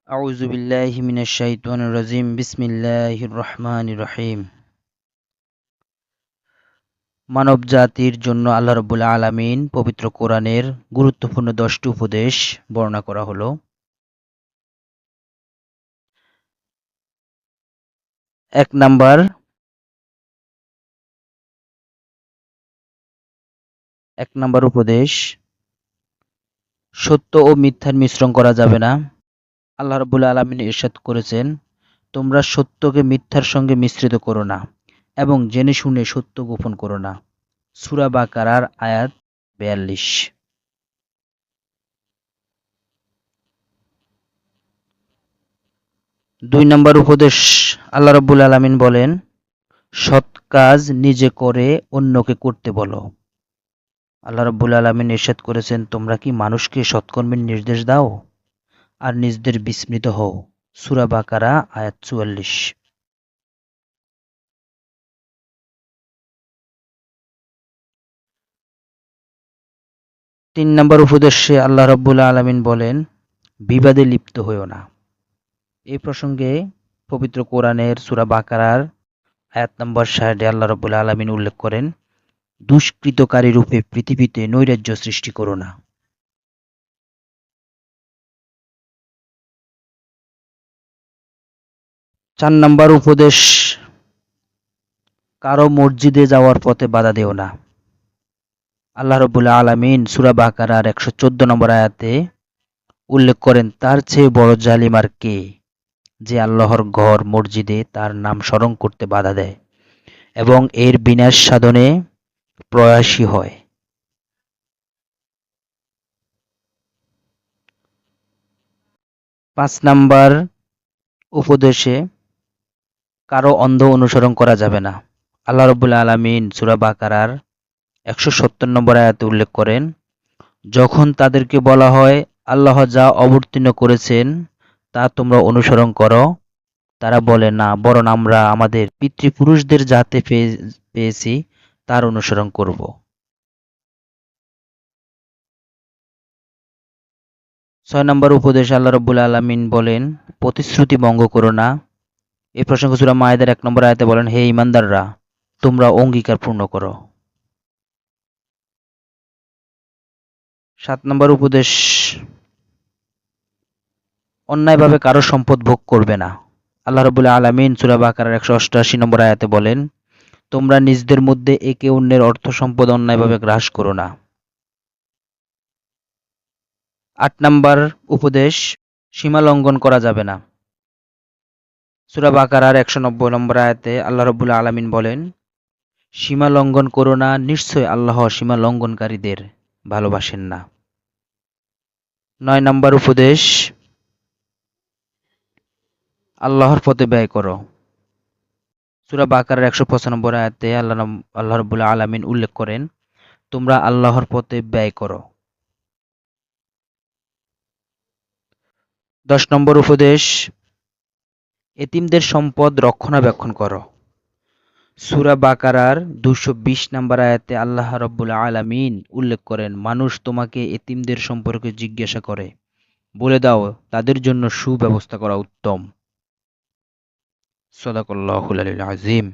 আউযু বিল্লাহি মিনাশ শাইতানির রাজিম বিসমিল্লাহির রহমানির রহিম। মানব জাতির জন্য আল্লাহ রাব্বুল আলামিন পবিত্র কোরআনের গুরুত্বপূর্ণ 10টি উপদেশ বর্ণনা করা হলো। এক নাম্বার উপদেশ, সত্য ও মিথ্যার মিশ্রণ করা যাবে না। আল্লাহ রাব্বুল আলামিন ইরশাদ করেছেন, তোমরা সত্যকে মিথ্যার সঙ্গে মিশ্রিত করো না এবং জেনে শুনে সত্য গোপন করো না। সূরা বাকারার আয়াত 42। 2 নম্বর উপদেশ, আল্লাহ রাব্বুল আলামিন বলেন, সৎ কাজ নিজে করে অন্যকে করতে বলো। আল্লাহ রাব্বুল আলামিন ইরশাদ করেছেন, তোমরা কি মানুষকে সৎকর্মের নির্দেশ দাও আর নিজেদের বিস্মৃত হও। সূরা বাকারা আয়াত 44। 3 নম্বর উপদেশে আল্লাহ রাব্বুল আলামিন বলেন, বিবাদে লিপ্ত হইও না। এই প্রসঙ্গে পবিত্র কোরআনের সূরা বাকারার আয়াত নম্বর 60 আল্লাহ রাব্বুল আলামিন উল্লেখ করেন, দুষ্কৃতকারী রূপে পৃথিবীতে নৈরাজ্য সৃষ্টি করো না। 4 নম্বর উপদেশ, কারো মসজিদে যাওয়ার পথে বাধা দিও না। আল্লাহ রাব্বুল আলামিন সূরা বাকারার 114 নম্বর আয়াতে উল্লেখ করেন, তার চেয়ে বড় জালিম আর কে, যে আল্লাহর ঘর মসজিদে তার নাম স্মরণ করতে বাধা দেয় এবং এর বিনাশ সাধনে প্রয়াসী হয়। 5 নম্বর উপদেশে, কারো অন্ধ অনুসরণ করা যাবে না। আল্লাহ রাব্বুল আলামিন সূরা বাকারার 170 নম্বর আয়াতে উল্লেখ করেন, যখন তাদেরকে বলা হয় আল্লাহ যা অবতীর্ণ করেছেন তা তোমরা অনুসরণ করো, তারা বলে, না, বরং আমরা আমাদের পিতৃপুরুষদের যাতে পেয়েছি তার অনুসরণ করব। 6 নম্বর উপদেশ, আল্লাহ রাব্বুল আলামিন বলেন, প্রতিশ্রুতি ভঙ্গ করো না। এই প্রসঙ্গে সূরা মায়েদার 1 নম্বর আয়াতে বলেন, হে ঈমানদাররা, তোমরা অঙ্গীকার পূর্ণ করো। 7 নম্বর উপদেশ, অন্যায়ভাবে কারো সম্পদ ভোগ করবে না। আল্লাহ রাব্বুল আলামিন সূরা বাকারার 188 নম্বর আয়াতে বলেন, তোমরা নিজেদের মধ্যে একে অন্যের অর্থ সম্পদ অন্যায়ভাবে গ্রাস করো না। 8 নম্বর উপদেশ, সীমা লঙ্ঘন করা যাবে না। সূরা বাকারার 190 নম্বর আয়াতে আল্লাহ রাব্বুল আলামিন বলেন, সীমা লঙ্ঘন করো না, নিশ্চয় আল্লাহ সীমা লঙ্ঘনকারীদের ভালোবাসেন না। 9 নম্বর উপদেশ, আল্লাহর পথে ব্যয় করো। সূরা বাকারার 195 আয়াতে আল্লাহ রাব্বুল আলামিন উল্লেখ করেন, তোমরা আল্লাহর পথে ব্যয় করো। 10 নম্বর উপদেশ, এতিমদের সম্পদ রক্ষণাবেক্ষণ করো। সূরা বাকারার 220 নম্বর আয়াতে আল্লাহ রাব্বুল আলামিন উল্লেখ করেন, মানুষ তোমাকে এতিমদের সম্পর্কে জিজ্ঞাসা করে, বলে দাও তাদের জন্য সুব্যবস্থা করা উত্তম। সাদাকাল্লাহুল আলিয়্যুল আযীম।